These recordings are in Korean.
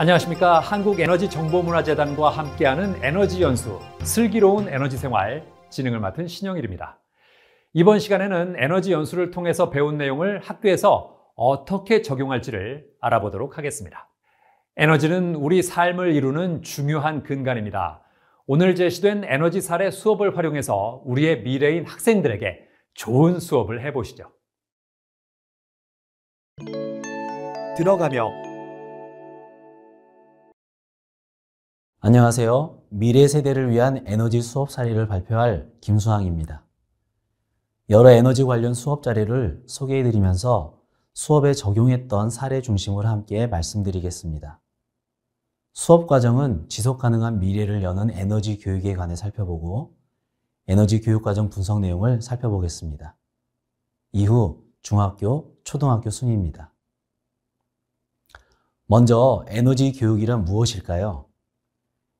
안녕하십니까. 한국에너지정보문화재단과 함께하는 에너지연수, 슬기로운 에너지생활 진행을 맡은 신영일입니다. 이번 시간에는 에너지연수를 통해서 배운 내용을 학교에서 어떻게 적용할지를 알아보도록 하겠습니다. 에너지는 우리 삶을 이루는 중요한 근간입니다. 오늘 제시된 에너지 사례 수업을 활용해서 우리의 미래인 학생들에게 좋은 수업을 해보시죠. 들어가며 안녕하세요. 미래 세대를 위한 에너지 수업 사례를 발표할 김수항입니다. 여러 에너지 관련 수업 자료를 소개해드리면서 수업에 적용했던 사례 중심으로 함께 말씀드리겠습니다. 수업 과정은 지속 가능한 미래를 여는 에너지 교육에 관해 살펴보고 에너지 교육 과정 분석 내용을 살펴보겠습니다. 이후 중학교, 초등학교 순입니다. 먼저 에너지 교육이란 무엇일까요?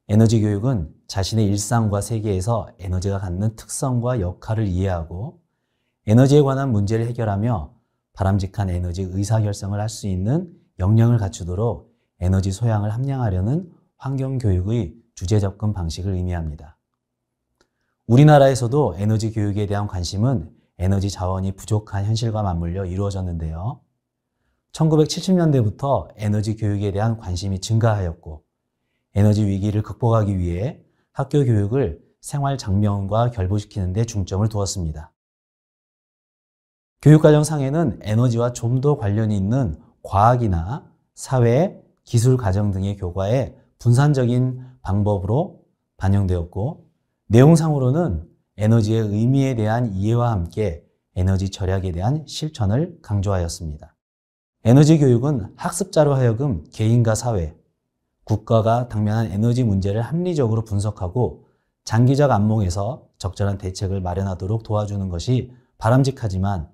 에너지 교육은 자신의 일상과 세계에서 에너지가 갖는 특성과 역할을 이해하고 에너지에 관한 문제를 해결하며 바람직한 에너지 의사결정을 할 수 있는 역량을 갖추도록 에너지 소양을 함양하려는 환경교육의 주제 접근 방식을 의미합니다. 우리나라에서도 에너지 교육에 대한 관심은 에너지 자원이 부족한 현실과 맞물려 이루어졌는데요. 1970년대부터 에너지 교육에 대한 관심이 증가하였고 에너지 위기를 극복하기 위해 학교 교육을 생활 장면과 결부시키는 데 중점을 두었습니다. 교육과정 상에는 에너지와 좀 더 관련이 있는 과학이나 사회, 기술 과정 등의 교과에 분산적인 방법으로 반영되었고 내용상으로는 에너지의 의미에 대한 이해와 함께 에너지 절약에 대한 실천을 강조하였습니다. 에너지 교육은 학습자로 하여금 개인과 사회, 국가가 당면한 에너지 문제를 합리적으로 분석하고 장기적 안목에서 적절한 대책을 마련하도록 도와주는 것이 바람직하지만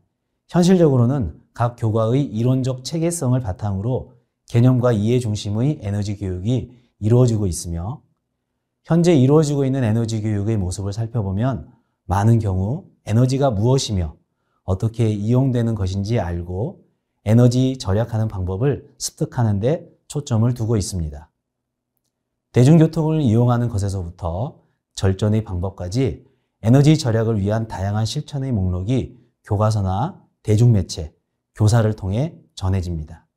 현실적으로는 각 교과의 이론적 체계성을 바탕으로 개념과 이해 중심의 에너지 교육이 이루어지고 있으며 현재 이루어지고 있는 에너지 교육의 모습을 살펴보면 많은 경우 에너지가 무엇이며 어떻게 이용되는 것인지 알고 에너지 절약하는 방법을 습득하는 데 초점을 두고 있습니다. 대중교통을 이용하는 것에서부터 절전의 방법까지 에너지 절약을 위한 다양한 실천의 목록이 교과서나 대중매체, 교사를 통해 전해집니다.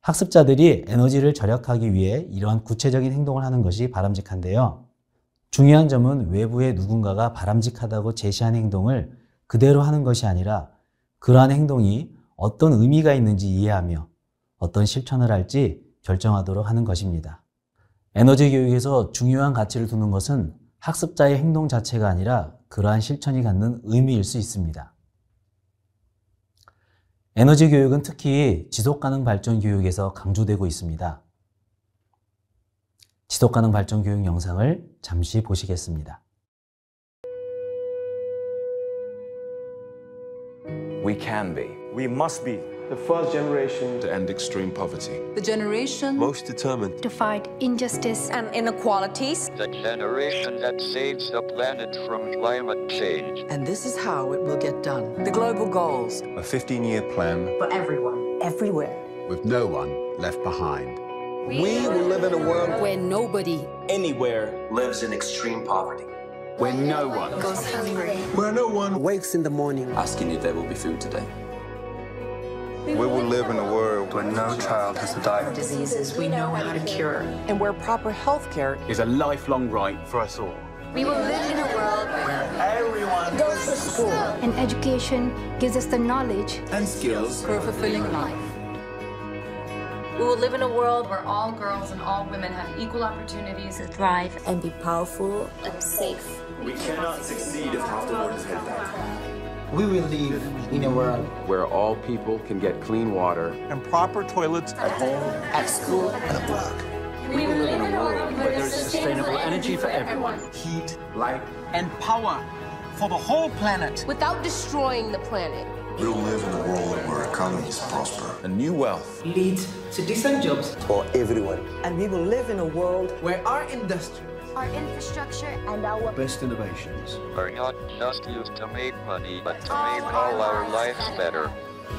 학습자들이 에너지를 절약하기 위해 이러한 구체적인 행동을 하는 것이 바람직한데요. 중요한 점은 외부의 누군가가 바람직하다고 제시한 행동을 그대로 하는 것이 아니라 그러한 행동이 어떤 의미가 있는지 이해하며 어떤 실천을 할지 결정하도록 하는 것입니다. 에너지 교육에서 중요한 가치를 두는 것은 학습자의 행동 자체가 아니라 그러한 실천이 갖는 의미일 수 있습니다. 에너지 교육은 특히 지속가능 발전 교육에서 강조되고 있습니다. 지속가능 발전 교육 영상을 잠시 보시겠습니다. We can be. We must be the first generation To end extreme poverty. The generation most determined to fight injustice and inequalities. The generation that saves the planet from climate change. And this is how it will get done. The global goals a 15-year plan For everyone, everywhere. with no one left behind. We will live in a world where nobody anywhere lives in extreme poverty. Where no one goes hungry. Where no one wakes in the morning asking if there will be food today. We will live in a world where no child has to die of Diseases we know how to cure. And where proper health care is a lifelong right for us all. We will live in a world where everyone goes to school. and education gives us the knowledge and skills for a fulfilling life. We will live in a world where all girls and all women have equal opportunities to thrive and be powerful and safe. We cannot succeed if half the world is held back. we will live in a world where all people can get clean water and proper toilets at home, at school, and at work. We will live in a world where there's sustainable energy for everyone. Heat, light, and power for the whole planet without destroying the planet. We will live in a world where economies prosper. And new wealth leads to decent jobs For everyone. And we will live in a world where our industry, our infrastructure, and our best innovations Are not just used to make money, but to make all our lives better.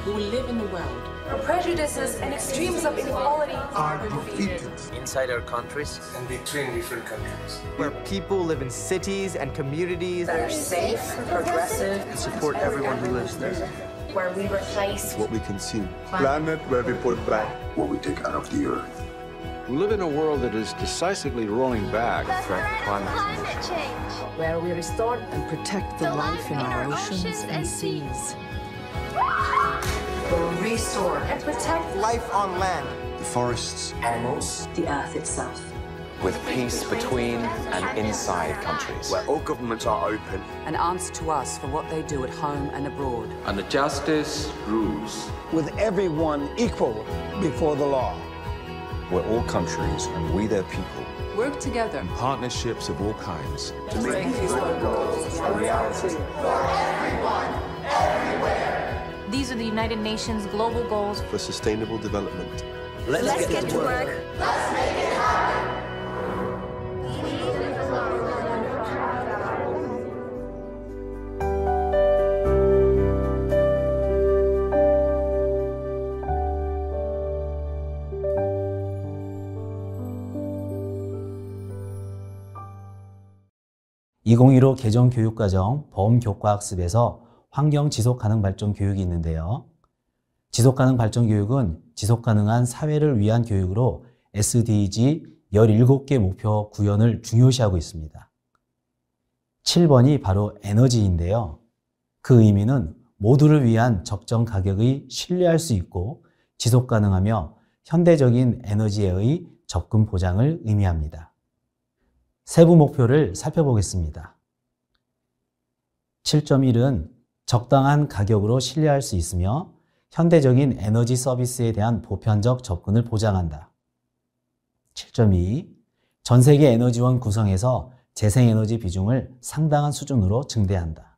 We will live in a world where prejudices and extremes of inequality are defeated inside our countries and between different countries. Where people live in cities and communities that are safe, progressive, and support everyone who lives there. Where we replace what we consume. Planet where we put back what we take out of the earth. We live in a world that is decisively rolling back the threat of climate change. Where we restore and protect the life in our oceans and seas. We'll restore and protect life on land. The forests, animals, the earth itself. With peace between and inside countries. Where all governments are open. And answer to us for what they do at home and abroad. And the justice rules. With everyone equal before the law. Where all countries and we their people work together in partnerships of all kinds to make these goals a reality for everyone, everywhere. These are the United Nations global goals for sustainable development. Let's get to work. Let's make it happen. (2015) 개정교육과정 범교과학습에서 환경지속가능발전 교육이 있는데요. 지속가능발전 교육은 지속가능한 사회를 위한 교육으로 SDG 17개 목표 구현을 중요시하고 있습니다. 7번이 바로 에너지인데요. 그 의미는 모두를 위한 적정 가격의 신뢰할 수 있고 지속가능하며 현대적인 에너지의 접근 보장을 의미합니다. 세부 목표를 살펴보겠습니다. 7.1은 적당한 가격으로 신뢰할 수 있으며 현대적인 에너지 서비스에 대한 보편적 접근을 보장한다. 7.2. 전 세계 에너지원 구성에서 재생에너지 비중을 상당한 수준으로 증대한다.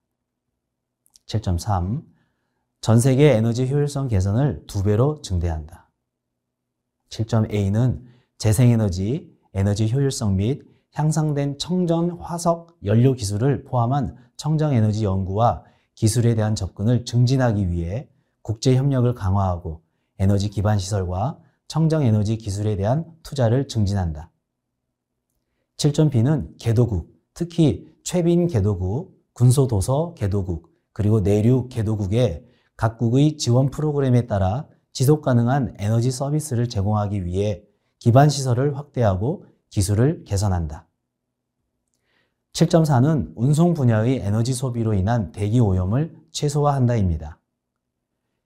7.3. 전 세계 에너지 효율성 개선을 2배로 증대한다. 7.A는 재생에너지, 에너지 효율성 및 향상된 청정 화석 연료 기술을 포함한 청정에너지 연구와 기술에 대한 접근을 증진하기 위해 국제협력을 강화하고 에너지 기반 시설과 청정에너지 기술에 대한 투자를 증진한다. 7.B는 개도국, 특히 최빈 개도국, 군소도서 개도국, 그리고 내륙 개도국의 각국의 지원 프로그램에 따라 지속가능한 에너지 서비스를 제공하기 위해 기반 시설을 확대하고 기술을 개선한다. 7.4는 운송 분야의 에너지 소비로 인한 대기 오염을 최소화한다입니다.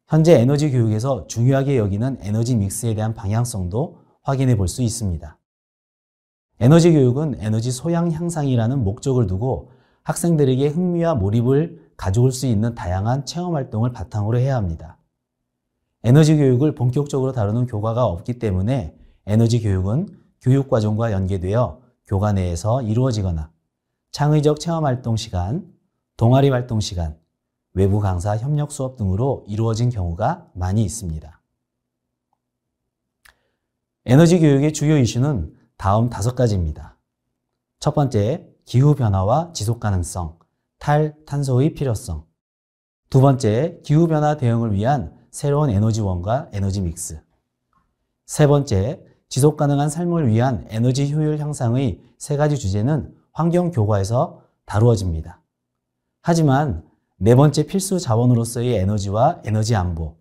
현재 에너지 교육에서 중요하게 여기는 에너지 믹스에 대한 방향성도 확인해 볼 수 있습니다. 에너지 교육은 에너지 소양 향상이라는 목적을 두고 학생들에게 흥미와 몰입을 가져올 수 있는 다양한 체험 활동을 바탕으로 해야 합니다. 에너지 교육을 본격적으로 다루는 교과가 없기 때문에 에너지 교육은 교육과정과 연계되어 교과 내에서 이루어지거나 창의적 체험활동 시간, 동아리 활동 시간, 외부 강사 협력 수업 등으로 이루어진 경우가 많이 있습니다. 에너지 교육의 주요 이슈는 다음 5가지입니다. 첫 번째, 기후변화와 지속가능성, 탈탄소의 필요성. 두 번째, 기후변화 대응을 위한 새로운 에너지원과 에너지 믹스. 세 번째, 지속가능한 삶을 위한 에너지 효율 향상의 3가지 주제는 환경교과에서 다루어집니다. 하지만 4번째 필수 자원으로서의 에너지와 에너지 안보,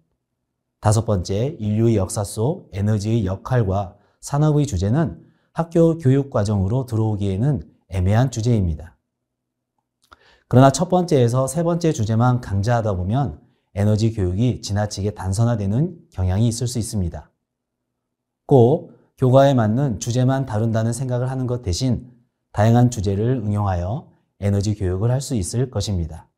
5번째 인류의 역사 속 에너지의 역할과 산업의 주제는 학교 교육과정으로 들어오기에는 애매한 주제입니다. 그러나 첫 번째에서 3번째 주제만 강좌하다 보면 에너지 교육이 지나치게 단선화되는 경향이 있을 수 있습니다. 꼭 교과에 맞는 주제만 다룬다는 생각을 하는 것 대신 다양한 주제를 응용하여 에너지 교육을 할 수 있을 것입니다.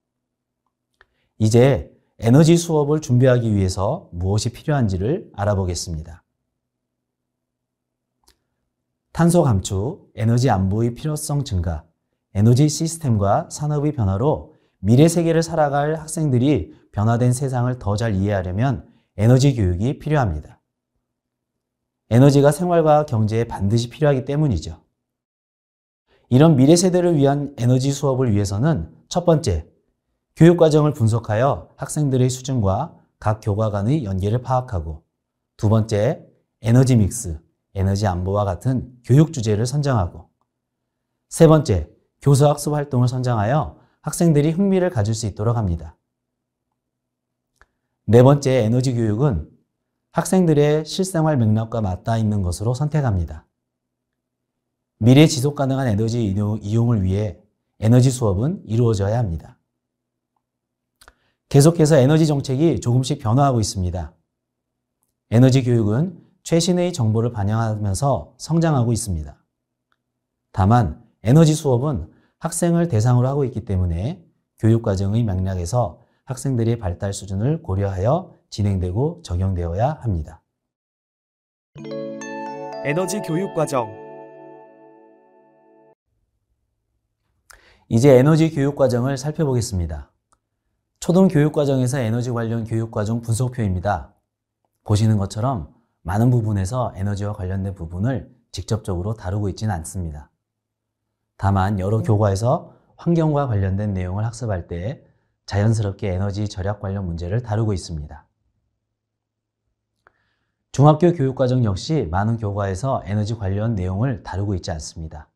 이제 에너지 수업을 준비하기 위해서 무엇이 필요한지를 알아보겠습니다. 탄소 감축, 에너지 안보의 필요성 증가, 에너지 시스템과 산업의 변화로 미래 세계를 살아갈 학생들이 변화된 세상을 더 잘 이해하려면 에너지 교육이 필요합니다. 에너지가 생활과 경제에 반드시 필요하기 때문이죠. 이런 미래 세대를 위한 에너지 수업을 위해서는 첫 번째, 교육과정을 분석하여 학생들의 수준과 각 교과 간의 연계를 파악하고, 두 번째, 에너지 믹스, 에너지 안보와 같은 교육 주제를 선정하고, 세 번째, 교수학습 활동을 선정하여 학생들이 흥미를 가질 수 있도록 합니다. 네 번째, 에너지 교육은 학생들의 실생활 맥락과 맞닿아 있는 것으로 선택합니다. 미래 지속 가능한 에너지 이용을 위해 에너지 수업은 이루어져야 합니다. 계속해서 에너지 정책이 조금씩 변화하고 있습니다. 에너지 교육은 최신의 정보를 반영하면서 성장하고 있습니다. 다만 에너지 수업은 학생을 대상으로 하고 있기 때문에 교육과정의 맥락에서 학생들의 발달 수준을 고려하여 진행되고 적용되어야 합니다. 에너지 교육과정. 이제 에너지 교육과정을 살펴보겠습니다. 초등교육과정에서 에너지 관련 교육과정 분석표입니다. 보시는 것처럼 많은 부분에서 에너지와 관련된 부분을 직접적으로 다루고 있지는 않습니다. 다만 여러 교과에서 환경과 관련된 내용을 학습할 때 자연스럽게 에너지 절약 관련 문제를 다루고 있습니다. 중학교 교육과정 역시 많은 교과에서 에너지 관련 내용을 다루고 있지 않습니다.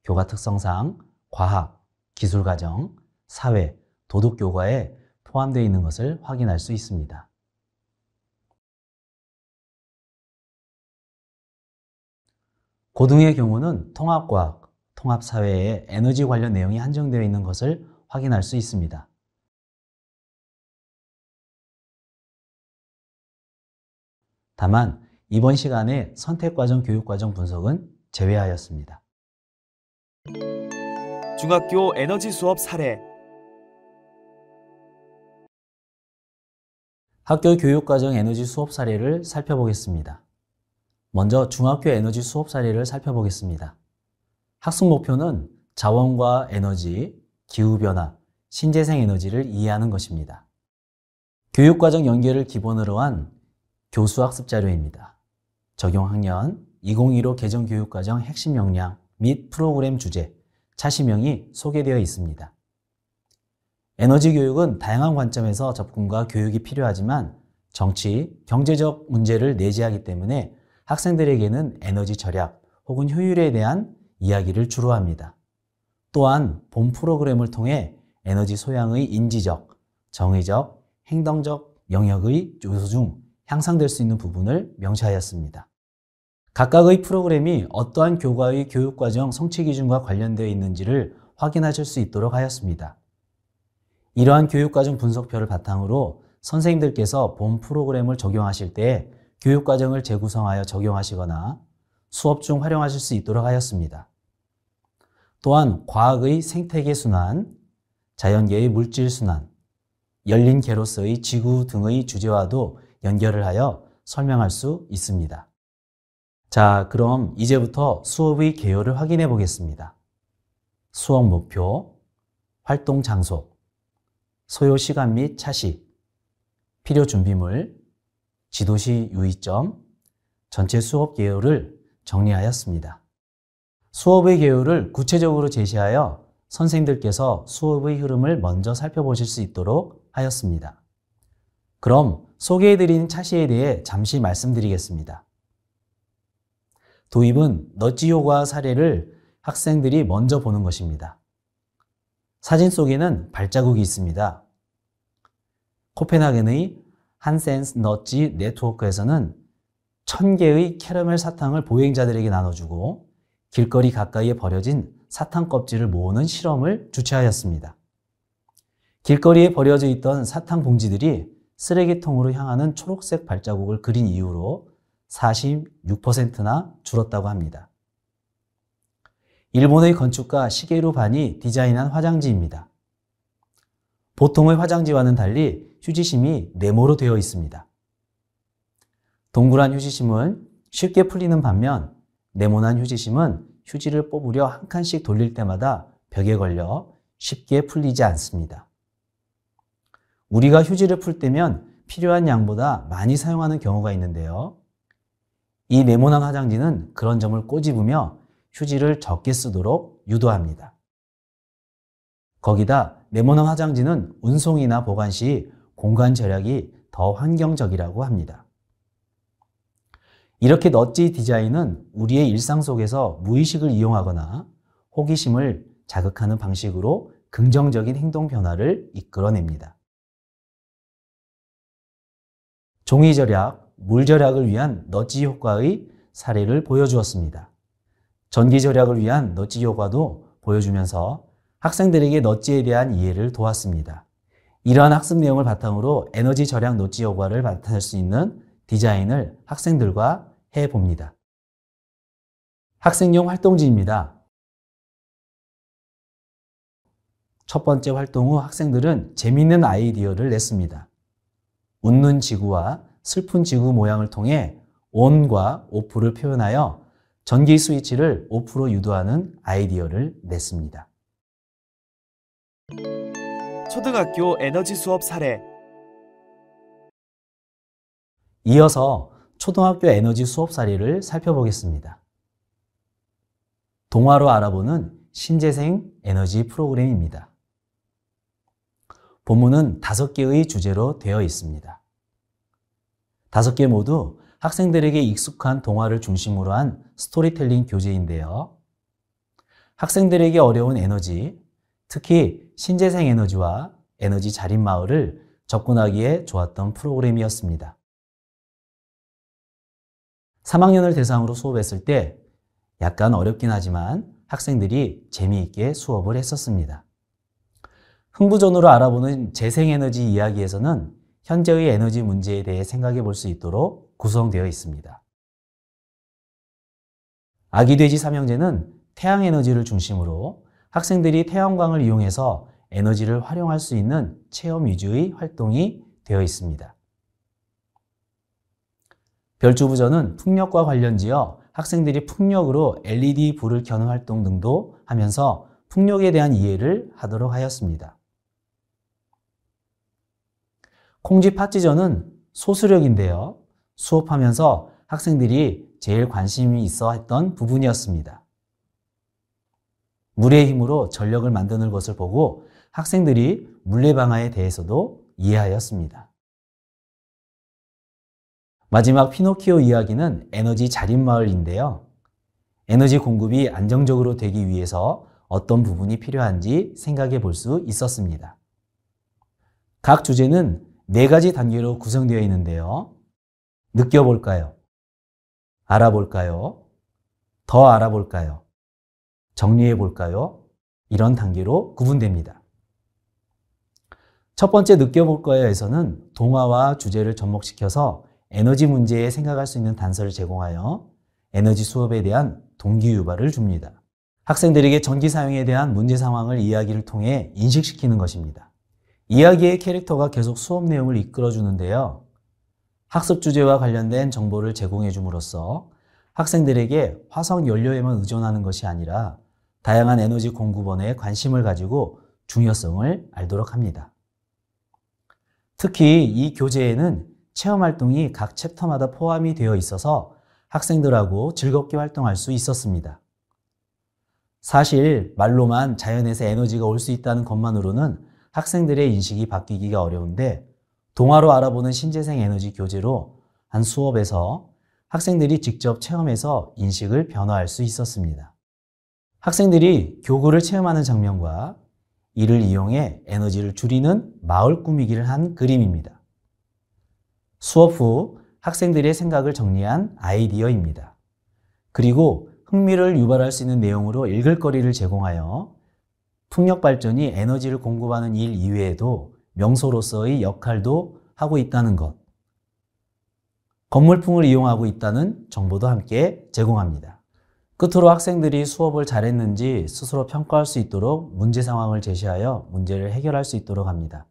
교과 특성상 과학, 기술과정, 사회, 도덕 교과에 포함되어 있는 것을 확인할 수 있습니다. 고등의 경우는 통합과학, 통합사회에 에너지 관련 내용이 한정되어 있는 것을 확인할 수 있습니다. 다만 이번 시간에 선택과정 교육과정 분석은 제외하였습니다. 중학교 에너지 수업 사례. 학교 교육과정 에너지 수업 사례를 살펴보겠습니다. 먼저 중학교 에너지 수업 사례를 살펴보겠습니다. 학습 목표는 자원과 에너지, 기후변화, 신재생 에너지를 이해하는 것입니다. 교육과정 연계를 기본으로 한 교수학습 자료입니다. 적용학년 2015 개정교육과정 핵심 역량 및 프로그램 주제, 차시명이 소개되어 있습니다. 에너지 교육은 다양한 관점에서 접근과 교육이 필요하지만 정치, 경제적 문제를 내재하기 때문에 학생들에게는 에너지 절약 혹은 효율에 대한 이야기를 주로 합니다. 또한 본 프로그램을 통해 에너지 소양의 인지적, 정의적, 행동적 영역의 요소 중 향상될 수 있는 부분을 명시하였습니다. 각각의 프로그램이 어떠한 교과의 교육과정 성취 기준과 관련되어 있는지를 확인하실 수 있도록 하였습니다. 이러한 교육과정 분석표를 바탕으로 선생님들께서 본 프로그램을 적용하실 때 교육과정을 재구성하여 적용하시거나 수업 중 활용하실 수 있도록 하였습니다. 또한 과학의 생태계 순환, 자연계의 물질 순환, 열린 개로서의 지구 등의 주제와도 연결을 하여 설명할 수 있습니다. 자, 그럼 이제부터 수업의 개요를 확인해 보겠습니다. 수업 목표, 활동 장소, 소요 시간 및 차시, 필요 준비물, 지도시 유의점, 전체 수업 개요를 정리하였습니다. 수업의 개요를 구체적으로 제시하여 선생님들께서 수업의 흐름을 먼저 살펴보실 수 있도록 하였습니다. 그럼 소개해드린 차시에 대해 잠시 말씀드리겠습니다. 도입은 넛지 효과 사례를 학생들이 먼저 보는 것입니다. 사진 속에는 발자국이 있습니다. 코펜하겐의 한센스 넛지 네트워크에서는 1000개의 캐러멜 사탕을 보행자들에게 나눠주고 길거리 가까이에 버려진 사탕 껍질을 모으는 실험을 주최하였습니다. 길거리에 버려져 있던 사탕 봉지들이 쓰레기통으로 향하는 초록색 발자국을 그린 이후로 46%나 줄었다고 합니다. 일본의 건축가 시게루 반이 디자인한 화장지입니다. 보통의 화장지와는 달리 휴지심이 네모로 되어 있습니다. 동그란 휴지심은 쉽게 풀리는 반면 네모난 휴지심은 휴지를 뽑으려 한 칸씩 돌릴 때마다 벽에 걸려 쉽게 풀리지 않습니다. 우리가 휴지를 풀 때면 필요한 양보다 많이 사용하는 경우가 있는데요. 이 네모난 화장지는 그런 점을 꼬집으며 휴지를 적게 쓰도록 유도합니다. 거기다 네모난 화장지는 운송이나 보관 시 공간 절약이 더 환경적이라고 합니다. 이렇게 넛지 디자인은 우리의 일상 속에서 무의식을 이용하거나 호기심을 자극하는 방식으로 긍정적인 행동 변화를 이끌어냅니다. 종이 절약, 물 절약을 위한 넛지 효과의 사례를 보여주었습니다. 전기 절약을 위한 넛지 효과도 보여주면서 학생들에게 넛지에 대한 이해를 도왔습니다. 이러한 학습 내용을 바탕으로 에너지 절약 넛지 효과를 나타낼 수 있는 디자인을 학생들과 해봅니다. 학생용 활동지입니다. 첫 번째 활동 후 학생들은 재미있는 아이디어를 냈습니다. 웃는 지구와 슬픈 지구 모양을 통해 ON과 OFF를 표현하여 전기 스위치를 오프로 유도하는 아이디어를 냈습니다. 초등학교 에너지 수업 사례. 이어서 초등학교 에너지 수업 사례를 살펴보겠습니다. 동화로 알아보는 신재생 에너지 프로그램입니다. 본문은 5개의 주제로 되어 있습니다. 5개 모두 학생들에게 익숙한 동화를 중심으로 한 스토리텔링 교재인데요. 학생들에게 어려운 에너지, 특히 신재생 에너지와 에너지 자립마을을 접근하기에 좋았던 프로그램이었습니다. 3학년을 대상으로 수업했을 때 약간 어렵긴 하지만 학생들이 재미있게 수업을 했었습니다. 흥부전으로 알아보는 재생에너지 이야기에서는 현재의 에너지 문제에 대해 생각해 볼 수 있도록 구성되어 있습니다. 아기돼지 삼형제는 태양에너지를 중심으로 학생들이 태양광을 이용해서 에너지를 활용할 수 있는 체험 위주의 활동이 되어 있습니다. 별주부전은 풍력과 관련지어 학생들이 풍력으로 LED 불을 켜는 활동 등도 하면서 풍력에 대한 이해를 하도록 하였습니다. 콩쥐팥쥐전은 소수력인데요. 수업하면서 학생들이 제일 관심이 있어 했던 부분이었습니다. 물의 힘으로 전력을 만드는 것을 보고 학생들이 물레방아에 대해서도 이해하였습니다. 마지막 피노키오 이야기는 에너지 자립마을인데요. 에너지 공급이 안정적으로 되기 위해서 어떤 부분이 필요한지 생각해 볼 수 있었습니다. 각 주제는 4가지 단계로 구성되어 있는데요. 느껴볼까요? 알아볼까요? 더 알아볼까요? 정리해볼까요? 이런 단계로 구분됩니다. 첫 번째 느껴볼까요에서는 동화와 주제를 접목시켜서 에너지 문제에 생각할 수 있는 단서를 제공하여 에너지 수업에 대한 동기유발을 줍니다. 학생들에게 전기 사용에 대한 문제 상황을 이야기를 통해 인식시키는 것입니다. 이야기의 캐릭터가 계속 수업 내용을 이끌어주는데요. 학습 주제와 관련된 정보를 제공해 줌으로써 학생들에게 화석 연료에만 의존하는 것이 아니라 다양한 에너지 공급원에 관심을 가지고 중요성을 알도록 합니다. 특히 이 교재에는 체험활동이 각 챕터마다 포함이 되어 있어서 학생들하고 즐겁게 활동할 수 있었습니다. 사실 말로만 자연에서 에너지가 올 수 있다는 것만으로는 학생들의 인식이 바뀌기가 어려운데 동화로 알아보는 신재생 에너지 교재로 한 수업에서 학생들이 직접 체험해서 인식을 변화할 수 있었습니다. 학생들이 교구를 체험하는 장면과 이를 이용해 에너지를 줄이는 마을 꾸미기를 한 그림입니다. 수업 후 학생들의 생각을 정리한 아이디어입니다. 그리고 흥미를 유발할 수 있는 내용으로 읽을 거리를 제공하여 풍력 발전이 에너지를 공급하는 일 이외에도 명소로서의 역할도 하고 있다는 것, 건물풍을 이용하고 있다는 정보도 함께 제공합니다. 끝으로 학생들이 수업을 잘했는지 스스로 평가할 수 있도록 문제 상황을 제시하여 문제를 해결할 수 있도록 합니다.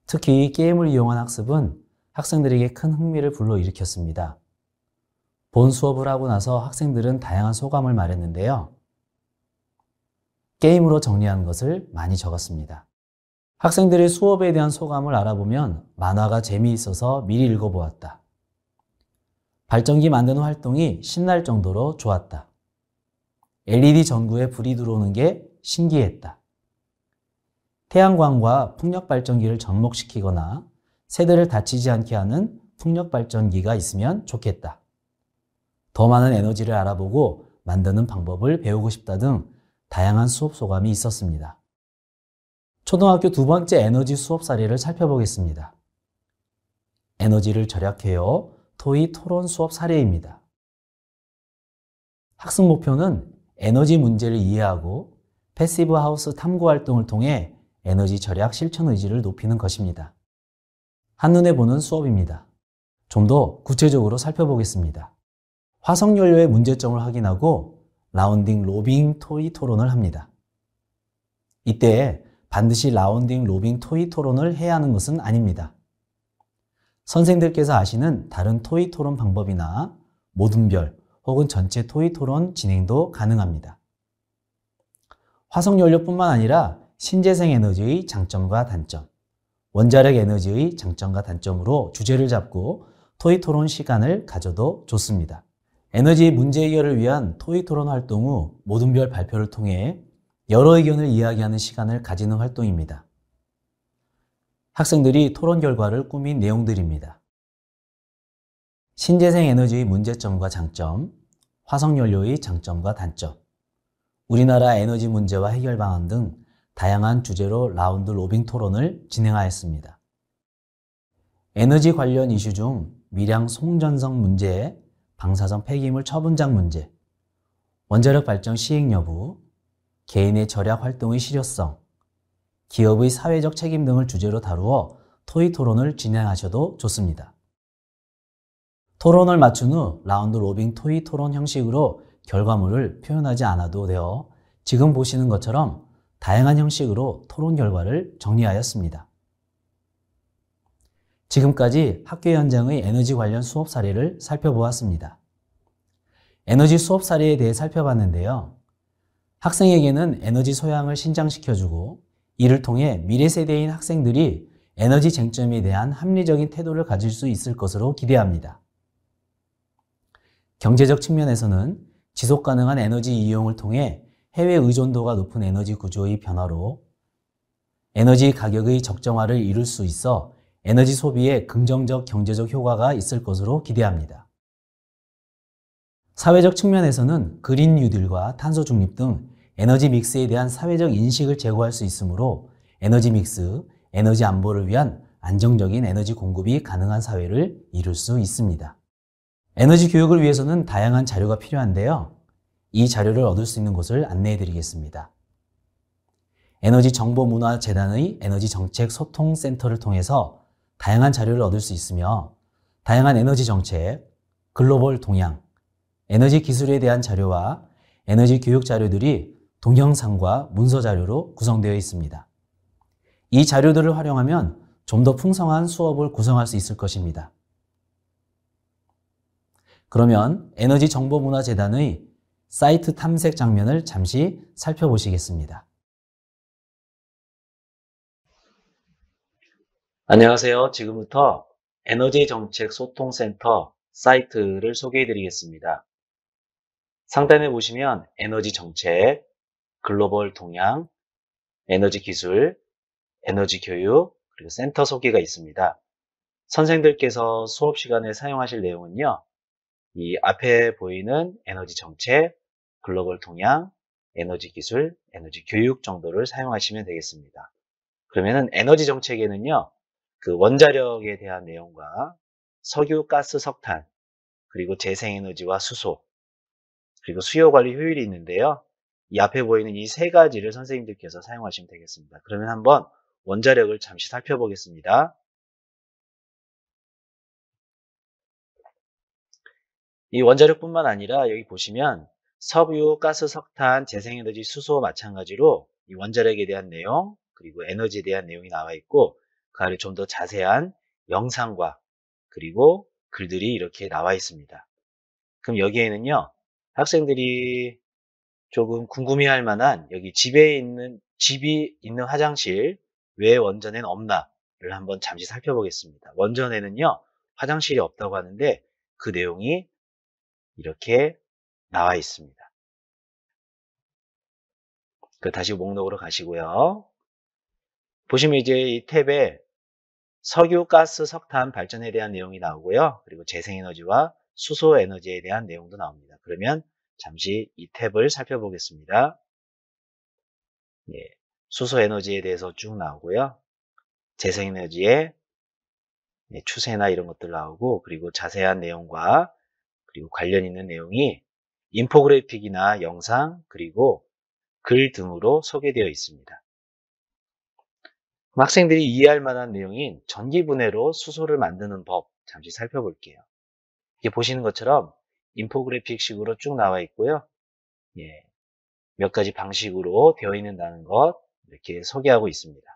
특히 게임을 이용한 학습은 학생들에게 큰 흥미를 불러일으켰습니다. 본 수업을 하고 나서 학생들은 다양한 소감을 말했는데요. 게임으로 정리한 것을 많이 적었습니다. 학생들의 수업에 대한 소감을 알아보면 만화가 재미있어서 미리 읽어보았다. 발전기 만드는 활동이 신날 정도로 좋았다. LED 전구에 불이 들어오는 게 신기했다. 태양광과 풍력 발전기를 접목시키거나 세대를 다치지 않게 하는 풍력 발전기가 있으면 좋겠다. 더 많은 에너지를 알아보고 만드는 방법을 배우고 싶다 등 다양한 수업 소감이 있었습니다. 초등학교 두 번째 에너지 수업 사례를 살펴보겠습니다. 에너지를 절약해요. 토의 토론 수업 사례입니다. 학습 목표는 에너지 문제를 이해하고 패시브 하우스 탐구 활동을 통해 에너지 절약 실천 의지를 높이는 것입니다. 한눈에 보는 수업입니다. 좀 더 구체적으로 살펴보겠습니다. 화석연료의 문제점을 확인하고 라운딩 로빙 토의 토론을 합니다. 이때 반드시 라운딩 로빙 토의 토론을 해야 하는 것은 아닙니다. 선생님들께서 아시는 다른 토의 토론 방법이나 모든별 혹은 전체 토의 토론 진행도 가능합니다. 화석연료뿐만 아니라 신재생 에너지의 장점과 단점, 원자력 에너지의 장점과 단점으로 주제를 잡고 토의 토론 시간을 가져도 좋습니다. 에너지 문제 해결을 위한 토의 토론 활동 후 모든별 발표를 통해 여러 의견을 이야기하는 시간을 가지는 활동입니다. 학생들이 토론 결과를 꾸민 내용들입니다. 신재생 에너지의 문제점과 장점, 화석연료의 장점과 단점, 우리나라 에너지 문제와 해결 방안 등 다양한 주제로 라운드 로빙 토론을 진행하였습니다. 에너지 관련 이슈 중 밀양 송전성 문제, 방사선 폐기물 처분장 문제, 원자력 발전 시행 여부, 개인의 절약 활동의 실효성, 기업의 사회적 책임 등을 주제로 다루어 토의 토론을 진행하셔도 좋습니다. 토론을 마친 후 라운드 로빙 토의 토론 형식으로 결과물을 표현하지 않아도 되어 지금 보시는 것처럼 다양한 형식으로 토론 결과를 정리하였습니다. 지금까지 학교 현장의 에너지 관련 수업 사례를 살펴보았습니다. 에너지 수업 사례에 대해 살펴봤는데요. 학생에게는 에너지 소양을 신장시켜주고 이를 통해 미래 세대인 학생들이 에너지 쟁점에 대한 합리적인 태도를 가질 수 있을 것으로 기대합니다. 경제적 측면에서는 지속 가능한 에너지 이용을 통해 해외 의존도가 높은 에너지 구조의 변화로 에너지 가격의 적정화를 이룰 수 있어 에너지 소비에 긍정적 경제적 효과가 있을 것으로 기대합니다. 사회적 측면에서는 그린 뉴딜과 탄소 중립 등 에너지 믹스에 대한 사회적 인식을 제고할 수 있으므로 에너지 믹스, 에너지 안보를 위한 안정적인 에너지 공급이 가능한 사회를 이룰 수 있습니다. 에너지 교육을 위해서는 다양한 자료가 필요한데요. 이 자료를 얻을 수 있는 곳을 안내해 드리겠습니다. 에너지정보문화재단의 에너지정책소통센터를 통해서 다양한 자료를 얻을 수 있으며 다양한 에너지 정책, 글로벌 동향, 에너지 기술에 대한 자료와 에너지 교육 자료들이 동영상과 문서 자료로 구성되어 있습니다. 이 자료들을 활용하면 좀 더 풍성한 수업을 구성할 수 있을 것입니다. 그러면 에너지정보문화재단의 사이트 탐색 장면을 잠시 살펴보시겠습니다. 안녕하세요. 지금부터 에너지정책소통센터 사이트를 소개해 드리겠습니다. 상단에 보시면 에너지 정책, 글로벌 동향, 에너지 기술, 에너지 교육, 그리고 센터 소개가 있습니다. 선생님들께서 수업 시간에 사용하실 내용은요. 이 앞에 보이는 에너지 정책, 글로벌 동향, 에너지 기술, 에너지 교육 정도를 사용하시면 되겠습니다. 그러면은 에너지 정책에는요. 그 원자력에 대한 내용과 석유, 가스, 석탄, 그리고 재생에너지와 수소, 그리고 수요 관리 효율이 있는데요. 이 앞에 보이는 이 세 가지를 선생님들께서 사용하시면 되겠습니다. 그러면 한번 원자력을 잠시 살펴보겠습니다. 이 원자력뿐만 아니라 여기 보시면 석유, 가스, 석탄, 재생에너지, 수소 마찬가지로 이 원자력에 대한 내용, 그리고 에너지에 대한 내용이 나와 있고 그 아래 좀 더 자세한 영상과 그리고 글들이 이렇게 나와 있습니다. 그럼 여기에는요. 학생들이 조금 궁금해할 만한 여기 집이 있는 화장실 왜 원전에는 없나를 한번 잠시 살펴보겠습니다. 원전에는요. 화장실이 없다고 하는데 그 내용이 이렇게 나와 있습니다. 다시 목록으로 가시고요. 보시면 이제 이 탭에 석유, 가스, 석탄 발전에 대한 내용이 나오고요. 그리고 재생에너지와 수소에너지에 대한 내용도 나옵니다. 그러면 잠시 이 탭을 살펴보겠습니다. 예, 수소에너지에 대해서 쭉 나오고요. 재생에너지의 추세나 이런 것들 나오고, 그리고 자세한 내용과 그리고 관련 있는 내용이 인포그래픽이나 영상 그리고 글 등으로 소개되어 있습니다. 학생들이 이해할 만한 내용인 전기분해로 수소를 만드는 법 잠시 살펴볼게요. 이게 보시는 것처럼 인포그래픽식으로 쭉 나와 있고요. 예, 몇 가지 방식으로 되어 있는다는 것 이렇게 소개하고 있습니다.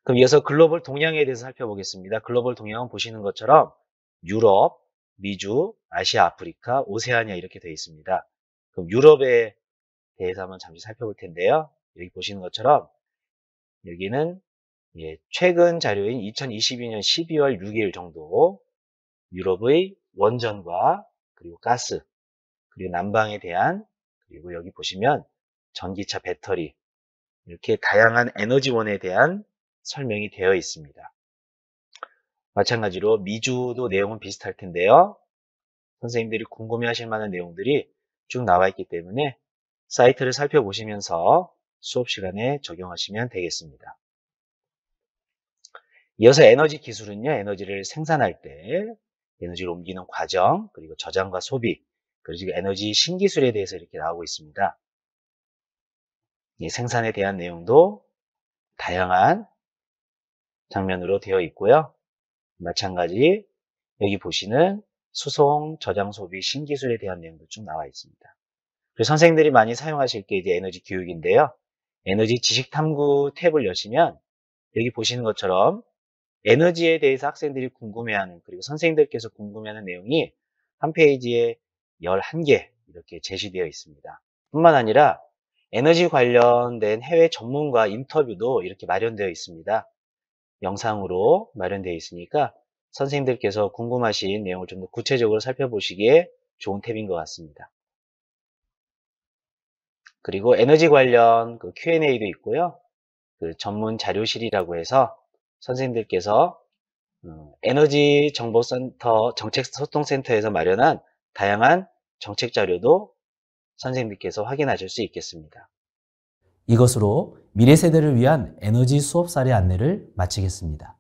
그럼 이어서 글로벌 동향에 대해서 살펴보겠습니다. 글로벌 동향은 보시는 것처럼 유럽, 미주, 아시아, 아프리카, 오세아니아 이렇게 되어 있습니다. 그럼 유럽에 대해서 한번 잠시 살펴볼 텐데요. 여기 보시는 것처럼 여기는 최근 자료인 2022년 12월 6일 정도 유럽의 원전과 그리고 가스, 그리고 난방에 대한, 그리고 여기 보시면 전기차 배터리, 이렇게 다양한 에너지원에 대한 설명이 되어 있습니다. 마찬가지로 미주도 내용은 비슷할 텐데요. 선생님들이 궁금해하실 만한 내용들이 쭉 나와 있기 때문에 사이트를 살펴보시면서 수업 시간에 적용하시면 되겠습니다. 이어서 에너지 기술은요, 에너지를 생산할 때 에너지를 옮기는 과정, 그리고 저장과 소비, 그리고 에너지 신기술에 대해서 이렇게 나오고 있습니다. 생산에 대한 내용도 다양한 장면으로 되어 있고요. 마찬가지 여기 보시는 수송, 저장, 소비, 신기술에 대한 내용도 쭉 나와 있습니다. 그리고 선생님들이 많이 사용하실 게 이제 에너지 교육인데요. 에너지 지식 탐구 탭을 여시면 여기 보시는 것처럼 에너지에 대해서 학생들이 궁금해하는, 그리고 선생님들께서 궁금해하는 내용이 한 페이지에 11개 이렇게 제시되어 있습니다. 뿐만 아니라 에너지 관련된 해외 전문가 인터뷰도 이렇게 마련되어 있습니다. 영상으로 마련되어 있으니까 선생님들께서 궁금하신 내용을 좀 더 구체적으로 살펴보시기에 좋은 탭인 것 같습니다. 그리고 에너지 관련 그 Q&A도 있고요. 그 전문 자료실이라고 해서 선생님들께서 에너지 정보센터 정책소통센터에서 마련한 다양한 정책 자료도 선생님들께서 확인하실 수 있겠습니다. 이것으로 미래 세대를 위한 에너지 수업 사례 안내를 마치겠습니다.